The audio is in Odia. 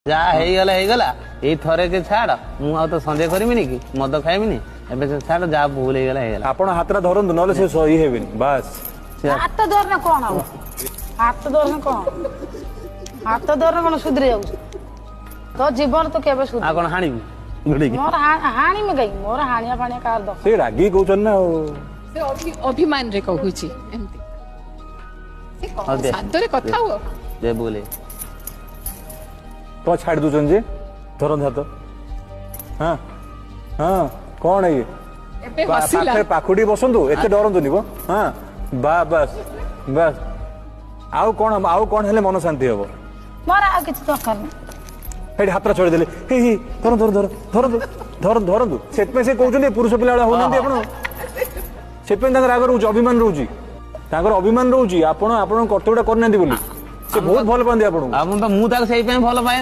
जहाँ ହେଇଗଲା ଏଇ ଥରେ के ଛାଡ ମୁଁ ଆଉ ତ ସନ୍ଦେହ କରିବିନି କି ମଦ ଖାଇବିନି ଏବେ ସେ ଛାଡ ଯାହା ଭୁଲ ହେଇଗଲା ଆପଣ ହାତଟା ଧରନ୍ତୁ ନହେଲେ ସେ ଇଏ ହେବେନି ବାସ୍ ହାତ ଧରନେ କଣ ହବ ହାତ ଧରନେ କଣ ହାତ ଧରନେ କଣ ସୁଧରି ଯାଉଛି ତ ଜୀବନ ତ କେବେ ସୁଧରି ଆଉ କଣ ହାଣିବି ଗୁଡିକି ମୋର ହାଣିମି କାଇଁ ମୋର ହାଣିଆ ଫାଣିଆ କାର ଦରକାର ସେ ରାଗି କହୁଛନ୍ତି ନା ଆଉ ସେ ଅଭିମାନରେ କହୁଛି ଏମିତି ସେ ସାଧରେ କଥା ହୁଅ ଦେ ବୋଲେ କଣ ଛାଡି ଦଉଛନ୍ତି ଯେ ଧରନ୍ତୁ ହାତ ହଁ ହଁ କଣ ଇଏ ଏବେ ହସିଲା ପାଖୁଡି ବସନ୍ତୁ ଏତେ ଡରନ୍ତୁନି ହଁ ବାସ୍ ବାସ୍ ଆଉ କଣ ହେଲେ ମନ ଶାନ୍ତି ହବ ମୋର ଆଉ କିଛି ଦରକାର ନାହିଁ ସେଇଠି ହାତଟା ଛଡେଇଦେଲେ ହେଇ ଧରନ୍ତୁ ସେଥିପାଇଁ ସେ କହୁଛନ୍ତି ପୁରୁଷ ପିଲା ଭଳିଆ ହଉନାହାନ୍ତି ଆପଣ ସେଥିପାଇଁ ତାଙ୍କର ରାଗ ରହୁଛି ଅଭିମାନ ରହୁଛି ଆପଣ ଆପଣଙ୍କ କର୍ତ୍ତବ୍ୟଟା କରିନାହାନ୍ତି ବୋଲି ସେ ବହୁତ ଭଲ ପାଆନ୍ତି ଆପଣଙ୍କୁ ମୁଁ ତାକୁ ସେଇପାଇଁ ଭଲ ପାଏ